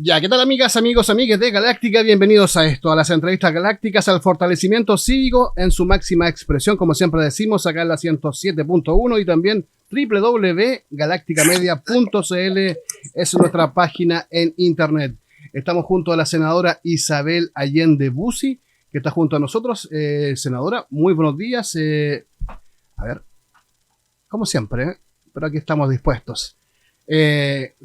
Ya, ¿qué tal amigas, amigos, amigues de Galáctica? Bienvenidos a esto, a las entrevistas galácticas, al fortalecimiento cívico en su máxima expresión, como siempre decimos, acá en la 107.1 y también www.galacticamedia.cl es nuestra página en internet. Estamos junto a la senadora Isabel Allende Bussi, que está junto a nosotros. Senadora, muy buenos días. A ver, como siempre, pero aquí estamos dispuestos.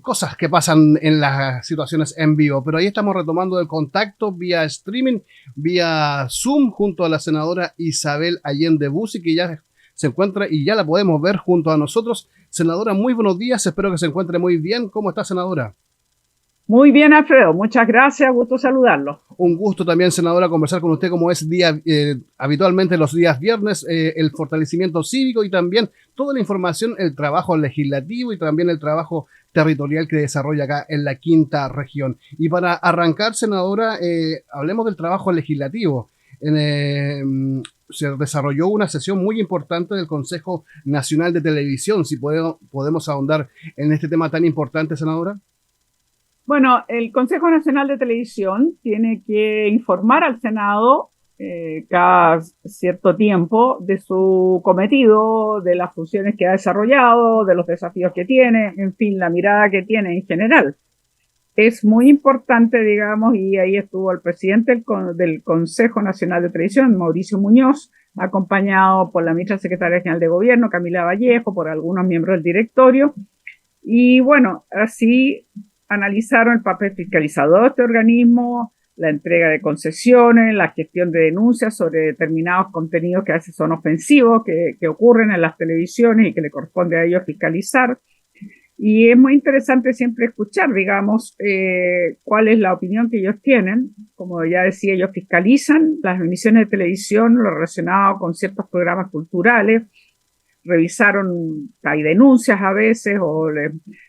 Cosas que pasan en las situaciones en vivo, pero ahí estamos retomando el contacto vía streaming, vía Zoom, junto a la senadora Isabel Allende Bussi, que ya se encuentra y ya la podemos ver junto a nosotros. Senadora, muy buenos días, espero que se encuentre muy bien. ¿Cómo está, senadora? Muy bien, Alfredo, muchas gracias, gusto saludarlo. Un gusto también, senadora, conversar con usted como es habitualmente los días viernes, el fortalecimiento cívico y también toda la información, el trabajo legislativo y también el trabajo territorial que desarrolla acá en la quinta región. Y para arrancar, senadora, hablemos del trabajo legislativo. Se desarrolló una sesión muy importante del Consejo Nacional de Televisión. Si podemos ahondar en este tema tan importante, senadora. Bueno, el Consejo Nacional de Televisión tiene que informar al Senado cada cierto tiempo de su cometido, de las funciones que ha desarrollado, de los desafíos que tiene, en fin, la mirada que tiene en general. Es muy importante, digamos, y ahí estuvo el presidente del Consejo Nacional de Televisión, Mauricio Muñoz, acompañado por la ministra secretaria general de Gobierno, Camila Vallejo, por algunos miembros del directorio. Y bueno, así analizaron el papel fiscalizador de este organismo, la entrega de concesiones, la gestión de denuncias sobre determinados contenidos que a veces son ofensivos, que ocurren en las televisiones y que le corresponde a ellos fiscalizar. Y es muy interesante siempre escuchar, digamos, cuál es la opinión que ellos tienen. Como ya decía, ellos fiscalizan las emisiones de televisión, lo relacionado con ciertos programas culturales, revisaron, hay denuncias a veces o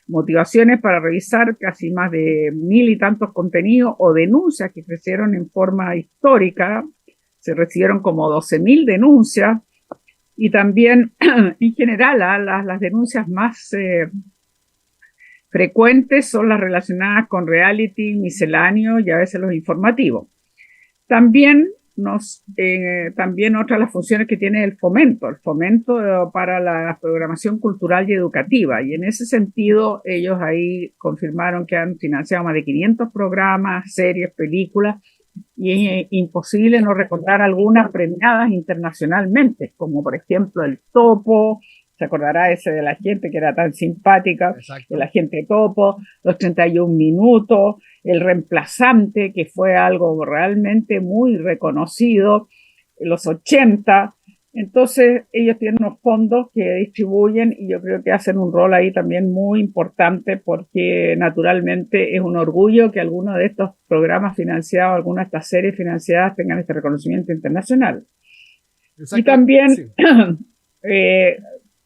motivaciones para revisar casi más de 1.000 y tantos contenidos o denuncias que crecieron en forma histórica. Se recibieron como 12.000 denuncias y también en general las denuncias más frecuentes son las relacionadas con reality, misceláneo y a veces los informativos. También otra de las funciones que tiene el fomento para la programación cultural y educativa. Y en ese sentido, ellos ahí confirmaron que han financiado más de 500 programas, series, películas, y es imposible no recordar algunas premiadas internacionalmente, como por ejemplo El Topo. Se acordará ese de la gente que era tan simpática. Exacto. De la gente Topo, Los 31 Minutos, El Reemplazante, que fue algo realmente muy reconocido, los 80. Entonces ellos tienen unos fondos que distribuyen y yo creo que hacen un rol ahí también muy importante porque naturalmente es un orgullo que algunos de estos programas financiados, algunas de estas series financiadas tengan este reconocimiento internacional. Exacto. Y también sí.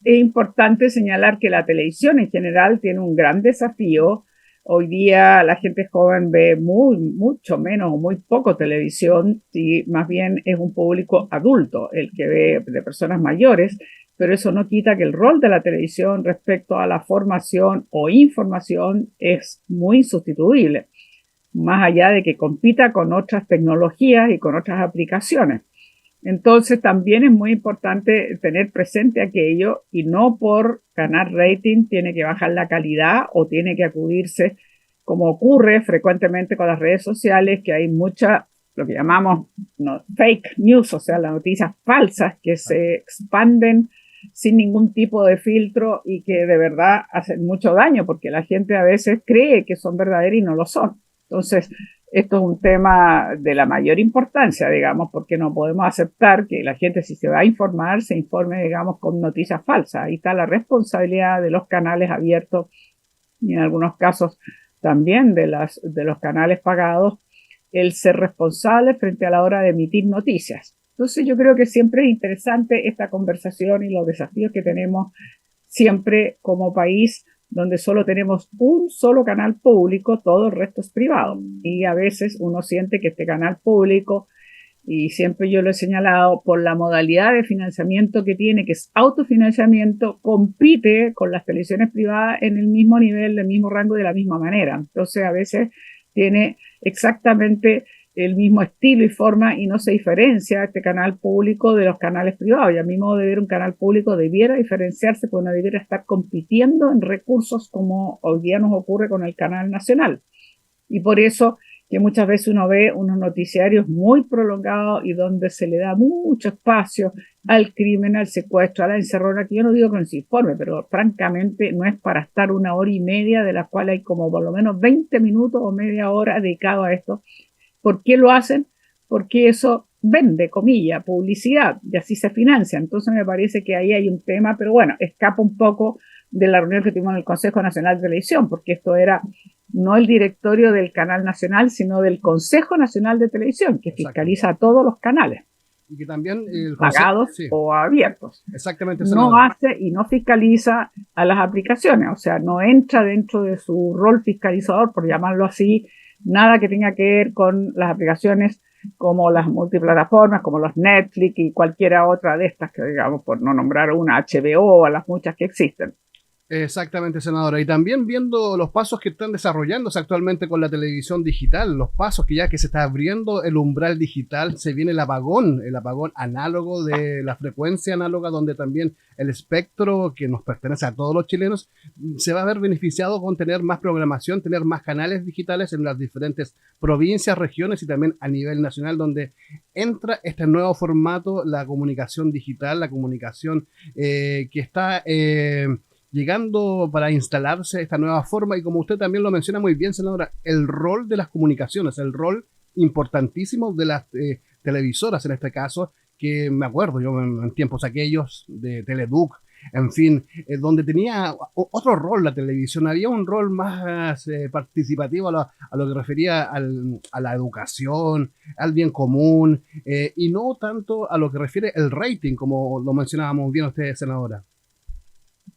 Es importante señalar que la televisión en general tiene un gran desafío. Hoy día la gente joven ve mucho menos o muy poco televisión y más bien es un público adulto el que ve de personas mayores, pero eso no quita que el rol de la televisión respecto a la formación o información es muy insustituible, más allá de que compita con otras tecnologías y con otras aplicaciones. Entonces también es muy importante tener presente aquello y no por ganar rating tiene que bajar la calidad o tiene que acudirse, como ocurre frecuentemente con las redes sociales, que hay mucha, lo que llamamos fake news, o sea, las noticias falsas que se expanden sin ningún tipo de filtro y que de verdad hacen mucho daño porque la gente a veces cree que son verdaderas y no lo son. Entonces, esto es un tema de la mayor importancia, digamos, porque no podemos aceptar que la gente, si se va a informar, se informe, digamos, con noticias falsas. Ahí está la responsabilidad de los canales abiertos y en algunos casos también de los canales pagados, el ser responsable frente a la hora de emitir noticias. Entonces yo creo que siempre es interesante esta conversación y los desafíos que tenemos siempre como país, donde solo tenemos un solo canal público, todo el resto es privado. Y a veces uno siente que este canal público, y siempre yo lo he señalado, por la modalidad de financiamiento que tiene, que es autofinanciamiento, compite con las televisiones privadas en el mismo nivel, el mismo rango, de la misma manera. Entonces a veces tiene exactamente el mismo estilo y forma y no se diferencia este canal público de los canales privados. Y a mi modo de ver, un canal público debiera diferenciarse porque no debiera estar compitiendo en recursos como hoy día nos ocurre con el canal nacional. Y por eso que muchas veces uno ve unos noticiarios muy prolongados y donde se le da mucho espacio al crimen, al secuestro, a la encerrona, que yo no digo que no se informe, pero francamente no es para estar 1 hora y media, de la cual hay como por lo menos 20 minutos o media hora dedicado a esto. ¿Por qué lo hacen? Porque eso vende, comilla, publicidad, y así se financia. Entonces me parece que ahí hay un tema, pero bueno, escapa un poco de la reunión que tuvimos en el Consejo Nacional de Televisión, porque esto era no el directorio del Canal Nacional, sino del Consejo Nacional de Televisión, que fiscaliza a todos los canales. Y que también pagados sí, o abiertos. Exactamente. No hace y no fiscaliza a las aplicaciones, o sea, no entra dentro de su rol fiscalizador, por llamarlo así, nada que tenga que ver con las aplicaciones como las multiplataformas, como los Netflix y cualquiera otra de estas, que digamos, por no nombrar una, HBO, a las muchas que existen. Exactamente, senadora. Y también viendo los pasos que están desarrollándose actualmente con la televisión digital, los pasos que ya que se está abriendo el umbral digital, se viene el apagón análogo de la frecuencia análoga, donde también el espectro que nos pertenece a todos los chilenos se va a ver beneficiado con tener más programación, tener más canales digitales en las diferentes provincias, regiones y también a nivel nacional, donde entra este nuevo formato, la comunicación digital, la comunicación que está llegando para instalarse esta nueva forma. Y como usted también lo menciona muy bien, senadora, el rol de las comunicaciones, el rol importantísimo de las televisoras en este caso, que me acuerdo yo en tiempos aquellos de Teleduc, en fin, donde tenía otro rol la televisión, había un rol más participativo a lo que refería a la educación, al bien común, y no tanto a lo que refiere el rating, como lo mencionábamos bien usted, senadora.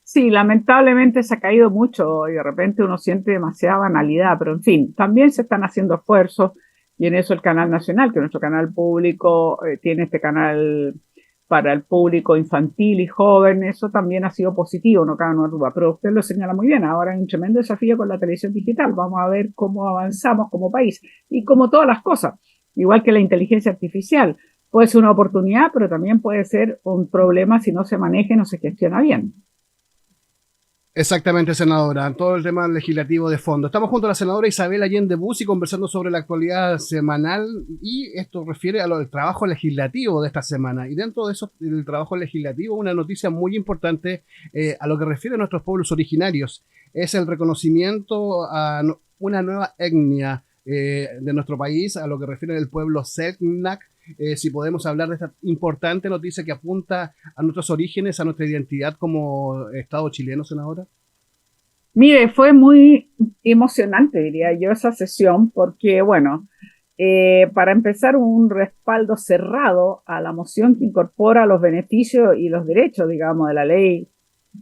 Sí, lamentablemente se ha caído mucho y de repente uno siente demasiada banalidad, pero en fin, también se están haciendo esfuerzos y en eso el canal nacional, que nuestro canal público tiene este canal para el público infantil y joven, eso también ha sido positivo, no cabe duda, pero usted lo señala muy bien, ahora hay un tremendo desafío con la televisión digital, vamos a ver cómo avanzamos como país y como todas las cosas, igual que la inteligencia artificial, puede ser una oportunidad, pero también puede ser un problema si no se maneja y no se gestiona bien. Exactamente, senadora. Todo el tema legislativo de fondo. Estamos junto a la senadora Isabel Allende Bussi conversando sobre la actualidad semanal y esto refiere al trabajo legislativo de esta semana. Y dentro de eso, el trabajo legislativo, una noticia muy importante a lo que refiere a nuestros pueblos originarios. Es el reconocimiento a una nueva etnia de nuestro país, a lo que refiere al pueblo Selknam. Si podemos hablar de esta importante noticia que apunta a nuestros orígenes, a nuestra identidad como Estado chileno, senadora. Mire, fue muy emocionante, diría yo, esa sesión, porque, bueno, para empezar, un respaldo cerrado a la moción que incorpora los beneficios y los derechos, digamos, de la ley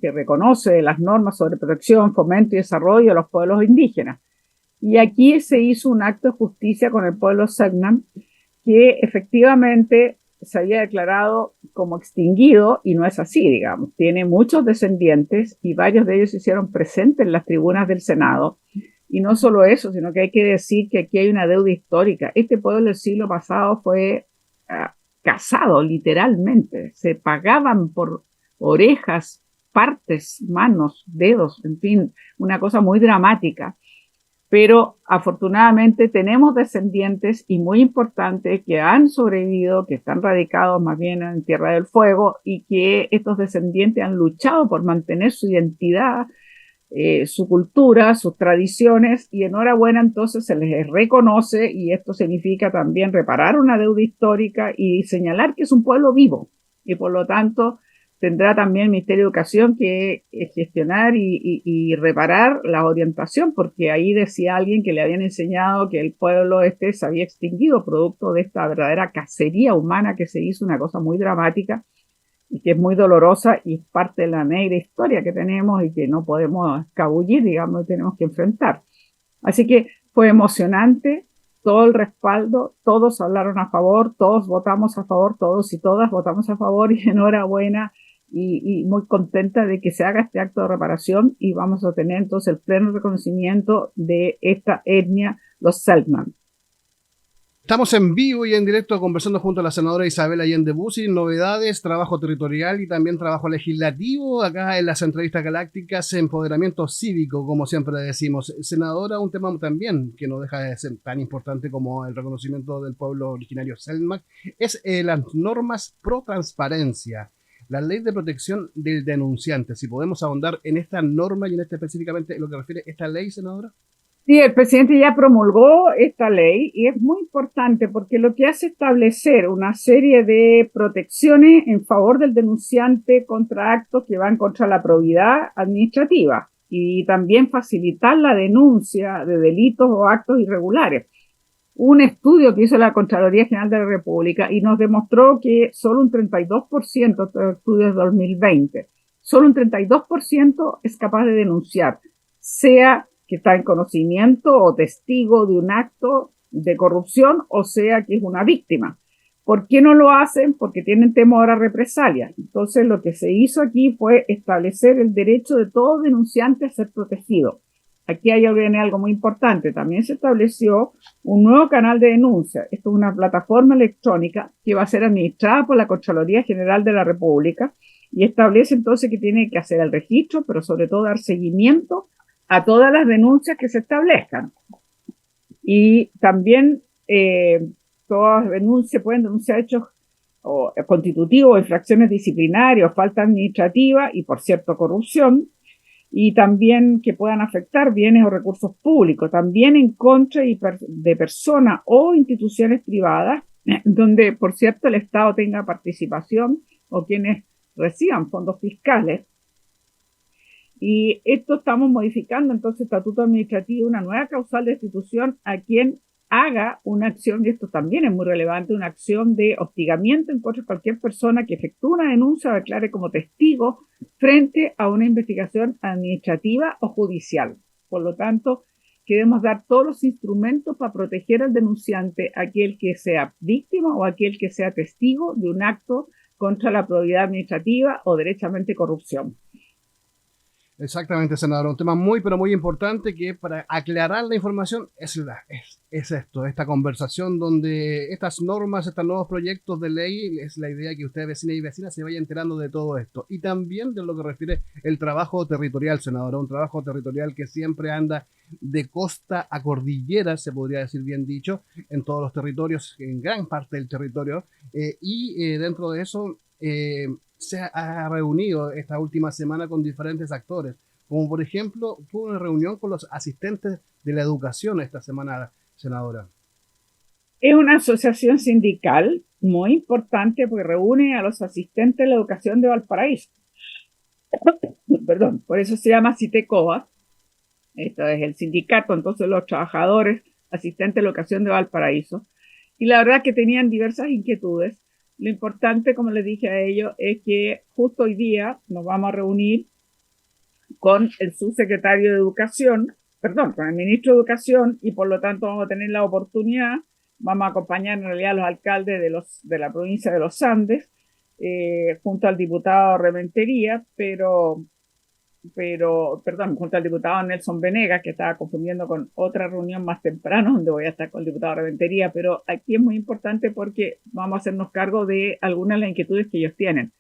que reconoce las normas sobre protección, fomento y desarrollo de los pueblos indígenas. Y aquí se hizo un acto de justicia con el pueblo Selknam, que efectivamente se había declarado como extinguido y no es así, digamos. Tiene muchos descendientes y varios de ellos se hicieron presentes en las tribunas del Senado. Y no solo eso, sino que hay que decir que aquí hay una deuda histórica. Este pueblo del siglo pasado fue cazado literalmente. Se pagaban por orejas, partes, manos, dedos, en fin, una cosa muy dramática. Pero afortunadamente tenemos descendientes y muy importantes que han sobrevivido, que están radicados más bien en Tierra del Fuego y que estos descendientes han luchado por mantener su identidad, su cultura, sus tradiciones y enhorabuena entonces se les reconoce y esto significa también reparar una deuda histórica y señalar que es un pueblo vivo y por lo tanto tendrá también el Ministerio de Educación que gestionar y reparar la orientación, porque ahí decía alguien que le habían enseñado que el pueblo se había extinguido producto de esta verdadera cacería humana que se hizo, una cosa muy dramática y que es muy dolorosa y es parte de la negra historia que tenemos y que no podemos escabullir, digamos, tenemos que enfrentar. Así que fue emocionante todo el respaldo, todos hablaron a favor, todos votamos a favor, todos y todas votamos a favor y enhorabuena. y muy contenta de que se haga este acto de reparación y vamos a tener entonces el pleno reconocimiento de esta etnia, los Selknam. Estamos en vivo y en directo conversando junto a la senadora Isabel Allende Bussi, novedades, trabajo territorial y también trabajo legislativo acá en las entrevistas galácticas, empoderamiento cívico, como siempre decimos. Senadora, un tema también que no deja de ser tan importante como el reconocimiento del pueblo originario Selknam, es las normas pro transparencia, la ley de protección del denunciante. Si podemos ahondar en esta norma y en este específicamente lo que refiere esta ley, senadora. Sí, el presidente ya promulgó esta ley y es muy importante porque lo que hace es establecer una serie de protecciones en favor del denunciante contra actos que van contra la probidad administrativa y también facilitar la denuncia de delitos o actos irregulares. Un estudio que hizo la Contraloría General de la República y nos demostró que solo un 32%, este estudio es 2020, solo un 32% es capaz de denunciar, sea que está en conocimiento o testigo de un acto de corrupción, o sea que es una víctima. ¿Por qué no lo hacen? Porque tienen temor a represalias. Entonces, lo que se hizo aquí fue establecer el derecho de todo denunciante a ser protegido. Aquí hay algo muy importante. También se estableció un nuevo canal de denuncia. Esto es una plataforma electrónica que va a ser administrada por la Contraloría General de la República y establece entonces que tiene que hacer el registro, pero sobre todo dar seguimiento a todas las denuncias que se establezcan. Y también todas las denuncias pueden denunciar hechos constitutivos, infracciones disciplinarias, falta administrativa y, por cierto, corrupción, y también que puedan afectar bienes o recursos públicos, también en contra de personas o instituciones privadas, donde, por cierto, el Estado tenga participación o quienes reciban fondos fiscales. Y esto estamos modificando entonces estatuto administrativo, una nueva causal de destitución a quien haga una acción, y esto también es muy relevante, una acción de hostigamiento en contra de cualquier persona que efectúe una denuncia o declare como testigo frente a una investigación administrativa o judicial. Por lo tanto, queremos dar todos los instrumentos para proteger al denunciante, aquel que sea víctima o aquel que sea testigo de un acto contra la probidad administrativa o derechamente corrupción. Exactamente, senador. Un tema muy, pero muy importante que para aclarar la información es esto, esta conversación donde estas normas, estos nuevos proyectos de ley, es la idea que usted, vecinas y vecinas, se vaya enterando de todo esto. Y también de lo que refiere el trabajo territorial, senador. Un trabajo territorial que siempre anda de costa a cordillera, se podría decir bien dicho, en todos los territorios, en gran parte del territorio. Dentro de eso se ha reunido esta última semana con diferentes actores, como por ejemplo tuvo una reunión con los asistentes de la educación esta semana, senadora. Es una asociación sindical muy importante porque reúne a los asistentes de la educación de Valparaíso. Perdón, por eso se llama CITECOA. Esto es el sindicato, entonces los trabajadores asistentes de la educación de Valparaíso. Y la verdad que tenían diversas inquietudes. Lo importante, como les dije a ellos, es que justo hoy día nos vamos a reunir con el subsecretario de Educación, con el ministro de Educación, y por lo tanto vamos a tener la oportunidad, vamos a acompañar en realidad a los alcaldes de la provincia de los Andes, junto al diputado Rementería, junto al diputado Nelson Venegas, que estaba confundiendo con otra reunión más temprano, donde voy a estar con el diputado Rementería, pero aquí es muy importante porque vamos a hacernos cargo de algunas de las inquietudes que ellos tienen.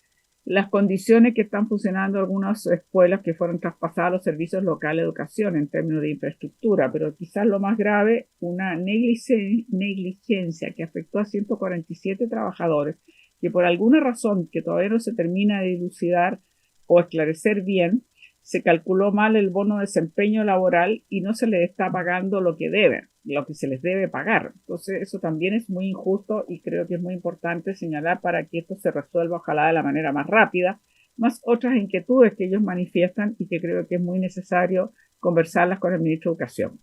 Las condiciones que están funcionando algunas escuelas que fueron traspasadas a los servicios locales de educación en términos de infraestructura, pero quizás lo más grave, una negligencia que afectó a 147 trabajadores, que por alguna razón que todavía no se termina de dilucidar o esclarecer bien, se calculó mal el bono de desempeño laboral y no se les está pagando lo que deben, lo que se les debe pagar. Entonces, eso también es muy injusto y creo que es muy importante señalar para que esto se resuelva, ojalá de la manera más rápida, más otras inquietudes que ellos manifiestan y que creo que es muy necesario conversarlas con el ministro de Educación.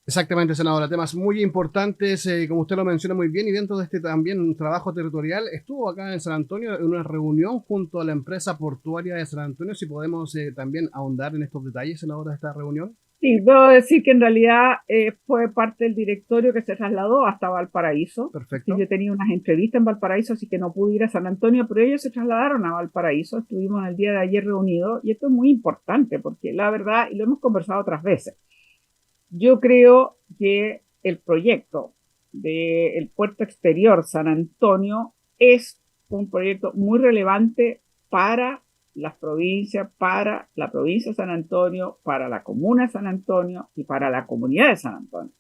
Exactamente, senadora. Temas muy importantes, como usted lo menciona muy bien, y dentro de este también trabajo territorial, estuvo acá en San Antonio en una reunión junto a la empresa portuaria de San Antonio. Si podemos también ahondar en estos detalles, senadora, de esta reunión. Sí, debo decir que en realidad fue parte del directorio que se trasladó hasta Valparaíso. Que Perfecto. yo tenía unas entrevistas en Valparaíso, así que no pude ir a San Antonio, pero ellos se trasladaron a Valparaíso. Estuvimos el día de ayer reunidos y esto es muy importante porque la verdad, y lo hemos conversado otras veces, yo creo que el proyecto del puerto exterior San Antonio es un proyecto muy relevante para las provincias, para la provincia de San Antonio, para la comuna de San Antonio y para la comunidad de San Antonio.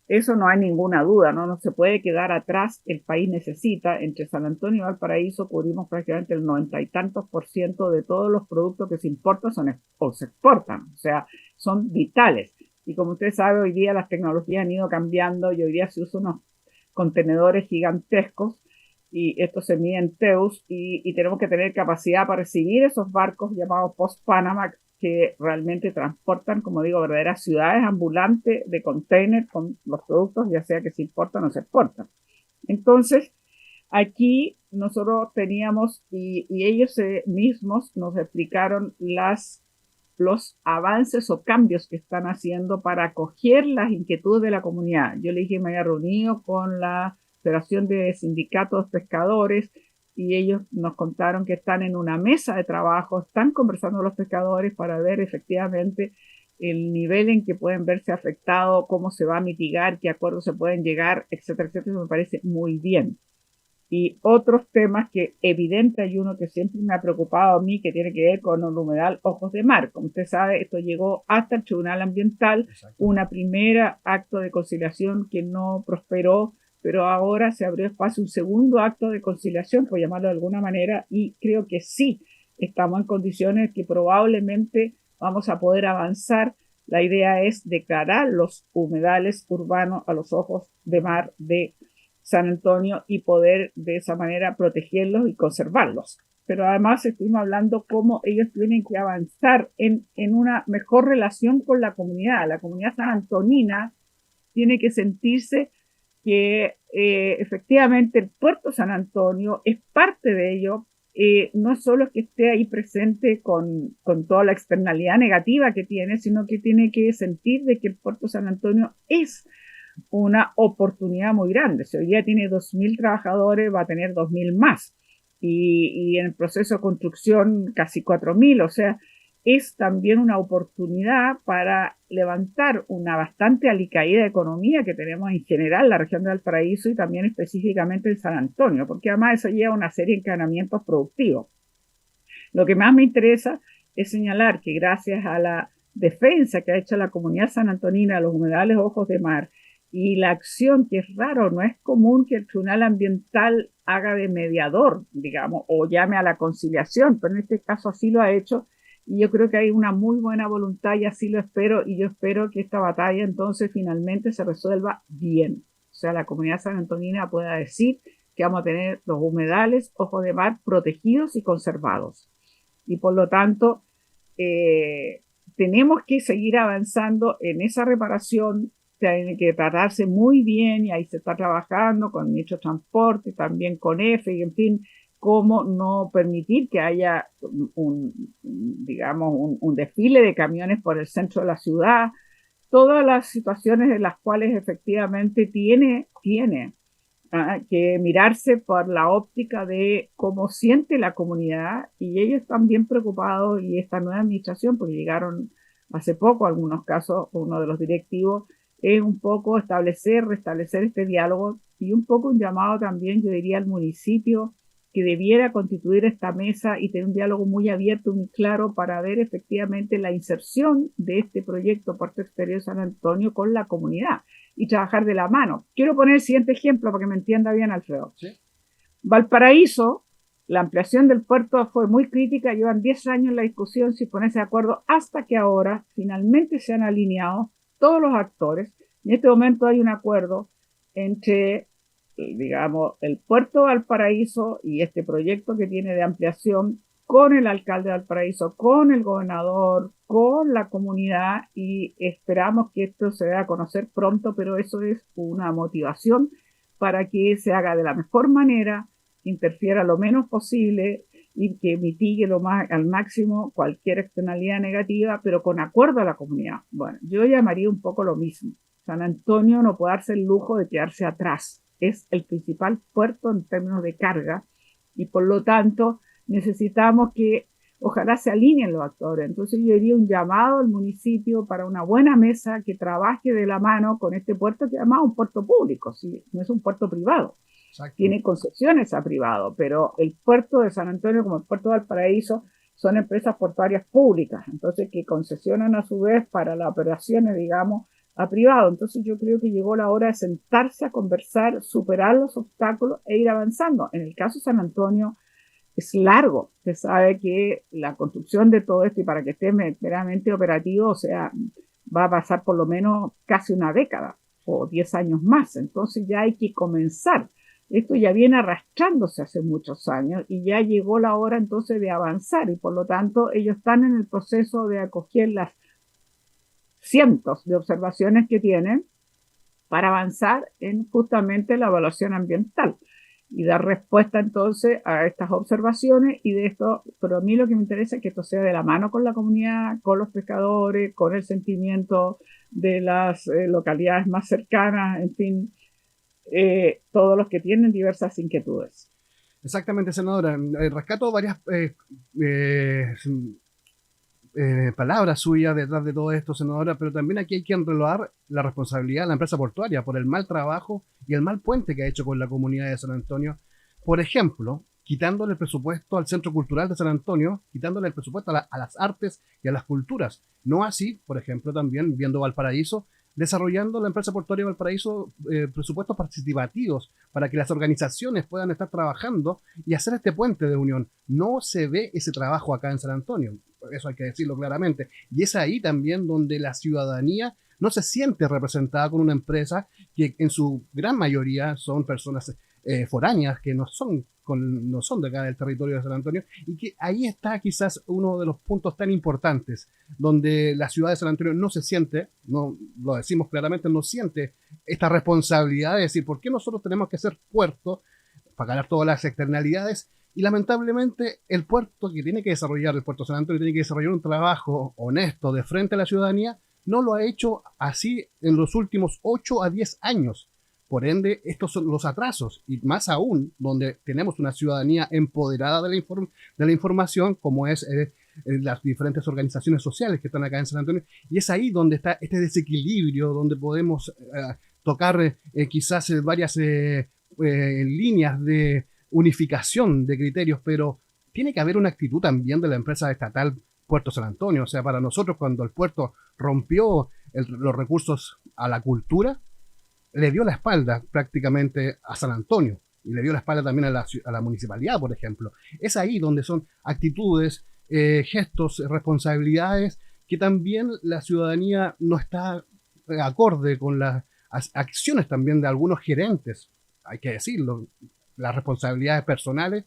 Eso no hay ninguna duda, ¿no? No se puede quedar atrás. El país necesita, entre San Antonio y Valparaíso, cubrimos prácticamente el 90 y tantos por ciento de todos los productos que se importan o se exportan, o sea, son vitales. Y como usted sabe, hoy día las tecnologías han ido cambiando y hoy día se usan unos contenedores gigantescos y esto se mide en TEUs y tenemos que tener capacidad para recibir esos barcos llamados post-Panama que realmente transportan, como digo, verdaderas ciudades ambulantes de container con los productos, ya sea que se importan o se exportan. Entonces, aquí nosotros teníamos, y ellos mismos nos explicaron los avances o cambios que están haciendo para acoger las inquietudes de la comunidad. Yo le dije, me había reunido con la Federación de Sindicatos Pescadores y ellos nos contaron que están en una mesa de trabajo, están conversando con los pescadores para ver efectivamente el nivel en que pueden verse afectados, cómo se va a mitigar, qué acuerdos se pueden llegar, etcétera, etcétera. Eso me parece muy bien. Y otros temas que evidente hay uno que siempre me ha preocupado a mí, que tiene que ver con el humedal Ojos de Mar. Como usted sabe, esto llegó hasta el Tribunal Ambiental, Exacto. una primera acto de conciliación que no prosperó, pero ahora se abrió espacio un segundo acto de conciliación, por llamarlo de alguna manera, y creo que sí, estamos en condiciones que probablemente vamos a poder avanzar. La idea es declarar los humedales urbanos a los ojos de mar de San Antonio y poder de esa manera protegerlos y conservarlos. Pero además estuvimos hablando cómo ellos tienen que avanzar en una mejor relación con la comunidad. La comunidad sanantonina tiene que sentirse que efectivamente el puerto San Antonio es parte de ello. No solo es que esté ahí presente con toda la externalidad negativa que tiene, sino que tiene que sentir de que el puerto San Antonio es una oportunidad muy grande. Si hoy día tiene 2.000 trabajadores, va a tener 2.000 más. Y en el proceso de construcción casi 4.000. O sea, es también una oportunidad para levantar una bastante alicaída economía que tenemos en general en la región de Valparaíso y también específicamente en San Antonio, porque además eso lleva una serie de encadenamientos productivos. Lo que más me interesa es señalar que gracias a la defensa que ha hecho la comunidad sanantonina de los humedales Ojos de Mar y la acción, que es raro, no es común que el Tribunal Ambiental haga de mediador, digamos, o llame a la conciliación, pero en este caso así lo ha hecho y yo creo que hay una muy buena voluntad y así lo espero y yo espero que esta batalla entonces finalmente se resuelva bien. O sea, la comunidad sanantonina pueda decir que vamos a tener los humedales Ojos de Mar protegidos y conservados y por lo tanto eh, tenemos que seguir avanzando en esa reparación, tiene que tratarse muy bien y ahí se está trabajando con el ministro de Transporte, también con EFE y en fin, cómo no permitir que haya digamos, un desfile de camiones por el centro de la ciudad, todas las situaciones en las cuales efectivamente tiene que mirarse por la óptica de cómo siente la comunidad y ellos están bien preocupados y esta nueva administración, porque llegaron hace poco algunos casos, uno de los directivos, es un poco restablecer este diálogo y un poco un llamado también, yo diría, al municipio que debiera constituir esta mesa y tener un diálogo muy abierto, muy claro para ver efectivamente la inserción de este proyecto Puerto Exterior San Antonio con la comunidad y trabajar de la mano. Quiero poner el siguiente ejemplo para que me entienda bien, Alfredo. ¿Sí? Valparaíso, la ampliación del puerto fue muy crítica, llevan 10 años en la discusión sin ponerse de acuerdo hasta que ahora finalmente se han alineado todos los actores y en este momento hay un acuerdo entre, digamos, el puerto de Valparaíso y este proyecto que tiene de ampliación con el alcalde de Valparaíso, con el gobernador, con la comunidad y esperamos que esto se dé a conocer pronto, pero eso es una motivación para que se haga de la mejor manera, interfiera lo menos posible y que mitigue al máximo cualquier externalidad negativa, pero con acuerdo a la comunidad. Bueno, yo llamaría un poco lo mismo. San Antonio no puede darse el lujo de quedarse atrás. Es el principal puerto en términos de carga y por lo tanto necesitamos que ojalá se alineen los actores. Entonces yo haría un llamado al municipio para una buena mesa que trabaje de la mano con este puerto, que además es un puerto público, ¿sí? No es un puerto privado. Exacto. Tiene concesiones a privado, pero el puerto de San Antonio como el puerto de Valparaíso son empresas portuarias públicas, entonces que concesionan a su vez para las operaciones, digamos, a privado. Entonces yo creo que llegó la hora de sentarse a conversar, superar los obstáculos e ir avanzando. En el caso de San Antonio es largo. Se sabe que la construcción de todo esto y para que esté meramente operativo, o sea, va a pasar por lo menos casi una década o 10 años más. Entonces ya hay que comenzar. Esto ya viene arrastrándose hace muchos años y ya llegó la hora entonces de avanzar y por lo tanto ellos están en el proceso de acoger las cientos de observaciones que tienen para avanzar en justamente la evaluación ambiental y dar respuesta entonces a estas observaciones y de esto, pero a mí lo que me interesa es que esto sea de la mano con la comunidad, con los pescadores, con el sentimiento de las localidades más cercanas, en fin, todos los que tienen diversas inquietudes. Exactamente, senadora. Rescato varias palabras suyas detrás de todo esto, senadora, pero también aquí hay que enroloar la responsabilidad de la empresa portuaria por el mal trabajo y el mal puente que ha hecho con la comunidad de San Antonio. Por ejemplo, quitándole el presupuesto al Centro Cultural de San Antonio, quitándole el presupuesto a las artes y a las culturas. No así, por ejemplo, también viendo Valparaíso, desarrollando la empresa portuaria de Valparaíso presupuestos participativos para que las organizaciones puedan estar trabajando y hacer este puente de unión. No se ve ese trabajo acá en San Antonio, eso hay que decirlo claramente. Y es ahí también donde la ciudadanía no se siente representada con una empresa que en su gran mayoría son personas foráneas que no son de acá del territorio de San Antonio, y que ahí está quizás uno de los puntos tan importantes, donde la ciudad de San Antonio no se siente, no lo decimos claramente, no siente esta responsabilidad de decir, ¿por qué nosotros tenemos que ser puerto, pagar todas las externalidades? Y lamentablemente el puerto que tiene que desarrollar, el puerto de San Antonio tiene que desarrollar un trabajo honesto de frente a la ciudadanía, no lo ha hecho así en los últimos 8 a 10 años. Por ende, estos son los atrasos, y más aún donde tenemos una ciudadanía empoderada de la información, como es las diferentes organizaciones sociales que están acá en San Antonio, y es ahí donde está este desequilibrio, donde podemos tocar quizás varias líneas de unificación de criterios, pero tiene que haber una actitud también de la empresa estatal Puerto San Antonio. O sea, para nosotros, cuando el puerto rompió los recursos a la cultura, le dio la espalda prácticamente a San Antonio y le dio la espalda también a la municipalidad, por ejemplo. Es ahí donde son actitudes, gestos, responsabilidades que también la ciudadanía no está acorde con las acciones también de algunos gerentes, hay que decirlo, las responsabilidades personales,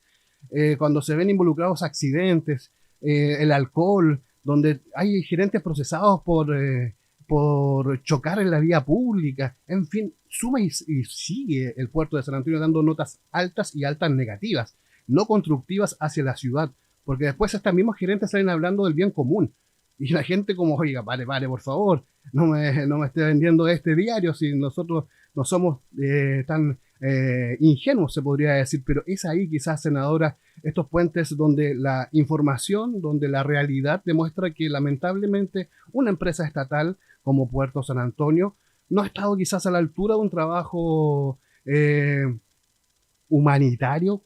cuando se ven involucrados accidentes, el alcohol, donde hay gerentes procesados por chocar en la vía pública, en fin, suma y sigue el puerto de San Antonio dando notas altas y altas negativas, no constructivas hacia la ciudad, porque después estos mismos gerentes salen hablando del bien común, y la gente como, oiga, vale, por favor, no me esté vendiendo este diario si nosotros no somos tan ingenuos, se podría decir, pero es ahí quizás, senadora, estos puentes donde la información, donde la realidad demuestra que lamentablemente una empresa estatal como Puerto San Antonio no ha estado quizás a la altura de un trabajo humanitario,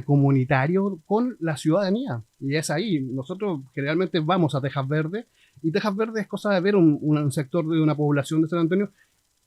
comunitario con la ciudadanía. Y es ahí, nosotros generalmente vamos a Tejas Verdes, y Tejas Verdes es cosa de ver un sector de una población de San Antonio,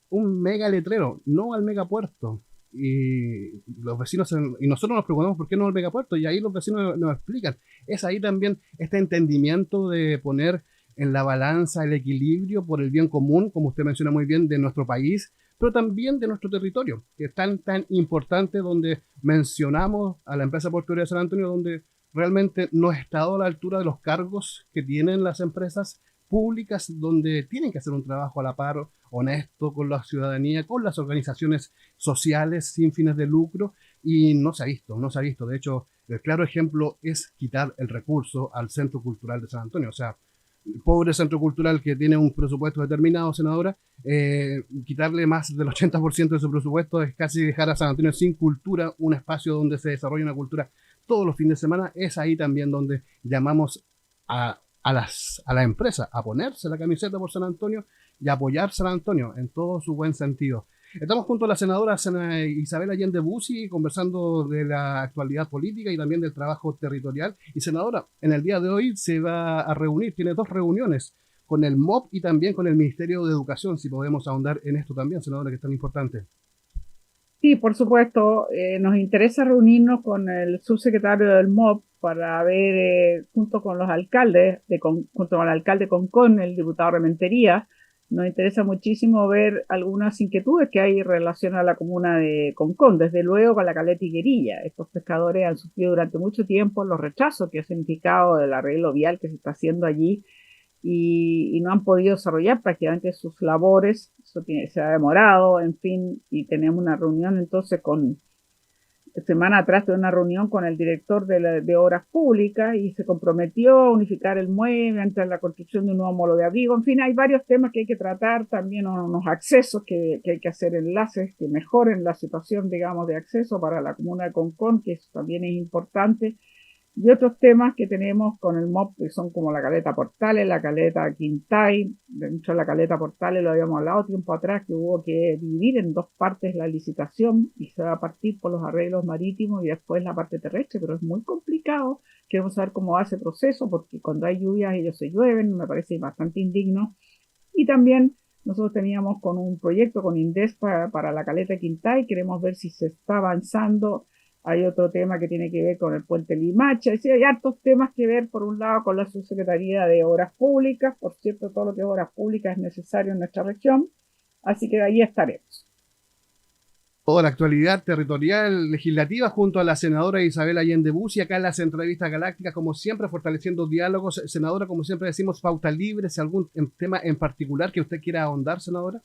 un mega letrero, no al megapuerto. Y los vecinos, y nosotros nos preguntamos por qué no al megapuerto, y ahí los vecinos nos explican. Es ahí también este entendimiento de poner en la balanza el equilibrio por el bien común, como usted menciona muy bien, de nuestro país, pero también de nuestro territorio, que es tan importante, donde mencionamos a la empresa portuaria de San Antonio, donde realmente no ha estado a la altura de los cargos que tienen las empresas públicas, donde tienen que hacer un trabajo a la par, honesto con la ciudadanía, con las organizaciones sociales sin fines de lucro, y no se ha visto. De hecho, El claro ejemplo es quitar el recurso al Centro Cultural de San Antonio. O sea, el pobre centro cultural que tiene un presupuesto determinado, senadora, quitarle más del 80% de su presupuesto es casi dejar a San Antonio sin cultura, un espacio donde se desarrolla una cultura todos los fines de semana. Es ahí también donde llamamos a la empresa a ponerse la camiseta por San Antonio y apoyar San Antonio en todo su buen sentido. Estamos junto a la senadora Isabel Allende Bussi conversando de la actualidad política y también del trabajo territorial. Y senadora, en el día de hoy se va a reunir, tiene dos reuniones con el MOP y también con el Ministerio de Educación, si podemos ahondar en esto también, senadora, que es tan importante. Sí, por supuesto, nos interesa reunirnos con el subsecretario del MOP para ver, junto con los alcaldes, junto con el alcalde Concón, el diputado Rementería, nos interesa muchísimo ver algunas inquietudes que hay en relación a la comuna de Concón, desde luego con la caleta higuerilla. Estos pescadores han sufrido durante mucho tiempo los rechazos que ha significado el arreglo vial que se está haciendo allí y no han podido desarrollar prácticamente sus labores. Se ha demorado, en fin, y tenemos una reunión entonces semana atrás de una reunión con el director de Obras Públicas y se comprometió a unificar el muelle, a entrar en la construcción de un nuevo molo de abrigo. En fin, hay varios temas que hay que tratar, también unos accesos que hay que hacer enlaces que mejoren la situación, digamos, de acceso para la comuna de Concón, que eso también es importante. Y otros temas que tenemos con el MOP, que son como la caleta Portales, la caleta Quintay. Dentro de la caleta Portales lo habíamos hablado tiempo atrás, que hubo que dividir en dos partes la licitación y se va a partir por los arreglos marítimos y después la parte terrestre, pero es muy complicado. Queremos saber cómo va ese proceso, porque cuando hay lluvias ellos se llueven, me parece bastante indigno. Y también nosotros teníamos con un proyecto con INDES para la caleta Quintay, queremos ver si se está avanzando. Hay otro tema que tiene que ver con el puente Limache. Es decir, hay hartos temas que ver, por un lado, con la Subsecretaría de Obras Públicas. Por cierto, todo lo que es obras públicas es necesario en nuestra región. Así que de ahí estaremos. Toda la actualidad territorial legislativa junto a la senadora Isabel Allende Bussi, acá en las entrevistas galácticas, como siempre, fortaleciendo diálogos. Senadora, como siempre decimos, pauta libre, si algún tema en particular que usted quiera ahondar, senadora.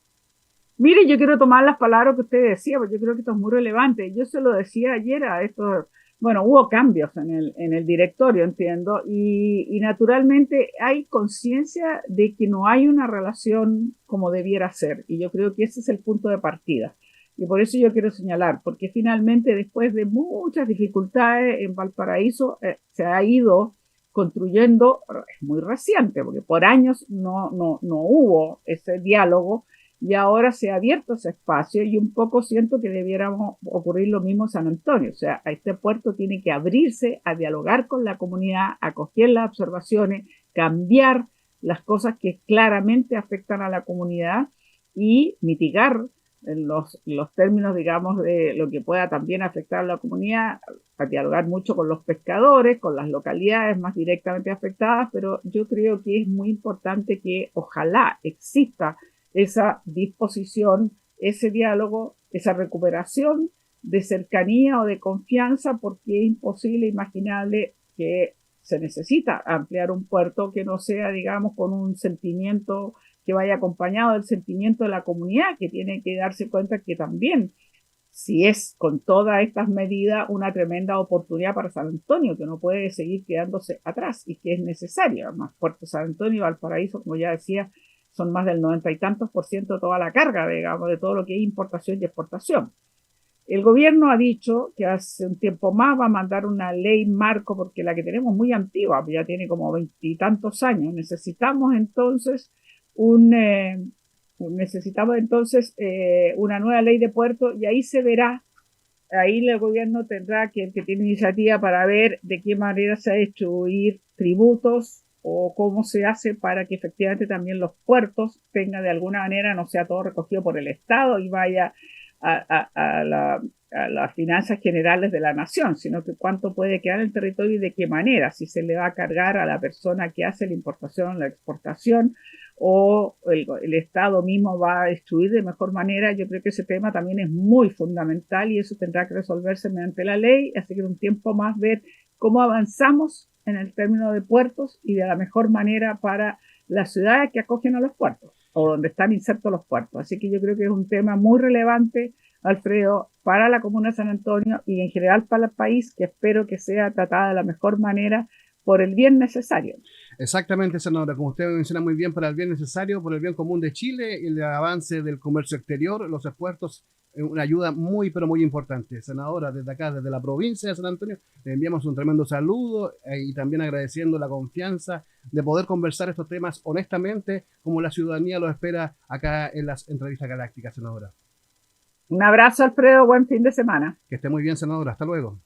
Mire, yo quiero tomar las palabras que usted decía, porque yo creo que esto es muy relevante. Yo se lo decía ayer a esto, bueno, hubo cambios en el directorio, entiendo, y naturalmente hay conciencia de que no hay una relación como debiera ser, y yo creo que ese es el punto de partida. Y por eso yo quiero señalar, porque finalmente después de muchas dificultades en Valparaíso se ha ido construyendo, es muy reciente, porque por años no hubo ese diálogo y ahora se ha abierto ese espacio y un poco siento que debiéramos ocurrir lo mismo en San Antonio. O sea, este puerto tiene que abrirse a dialogar con la comunidad, acoger las observaciones, cambiar las cosas que claramente afectan a la comunidad y mitigar los términos, digamos, de lo que pueda también afectar a la comunidad, a dialogar mucho con los pescadores, con las localidades más directamente afectadas, pero yo creo que es muy importante que ojalá exista esa disposición, ese diálogo, esa recuperación de cercanía o de confianza, porque es imposible, imaginable que se necesita ampliar un puerto que no sea, digamos, con un sentimiento que vaya acompañado del sentimiento de la comunidad, que tiene que darse cuenta que también, si es con todas estas medidas, una tremenda oportunidad para San Antonio, que no puede seguir quedándose atrás y que es necesario. Además, Puerto San Antonio y Valparaíso, como ya decía, son más del 90 y tantos % de toda la carga, digamos, de todo lo que es importación y exportación. El gobierno ha dicho que hace un tiempo más va a mandar una ley marco, porque la que tenemos muy antigua, ya tiene como 20 y tantos años. Necesitamos entonces una nueva ley de puerto y ahí se verá, ahí el gobierno tendrá que tiene iniciativa para ver de qué manera se ha de distribuir tributos o cómo se hace para que efectivamente también los puertos tengan de alguna manera, no sea todo recogido por el Estado y vaya a las finanzas generales de la nación, sino que cuánto puede quedar en el territorio y de qué manera, si se le va a cargar a la persona que hace la importación o la exportación, o el Estado mismo va a distribuir de mejor manera. Yo creo que ese tema también es muy fundamental y eso tendrá que resolverse mediante la ley, así que en un tiempo más ver cómo avanzamos en el término de puertos y de la mejor manera para las ciudades que acogen a los puertos o donde están insertos los puertos. Así que yo creo que es un tema muy relevante. Alfredo, para la comuna de San Antonio y en general para el país, que espero que sea tratada de la mejor manera por el bien necesario. Exactamente, senadora, como usted menciona muy bien, para el bien necesario, por el bien común de Chile y el avance del comercio exterior, los esfuerzos, una ayuda muy, pero muy importante. Senadora, desde acá, desde la provincia de San Antonio, le enviamos un tremendo saludo y también agradeciendo la confianza de poder conversar estos temas honestamente, como la ciudadanía lo espera acá en las entrevistas galácticas, senadora. Un abrazo, Alfredo, buen fin de semana. Que esté muy bien, senadora. Hasta luego.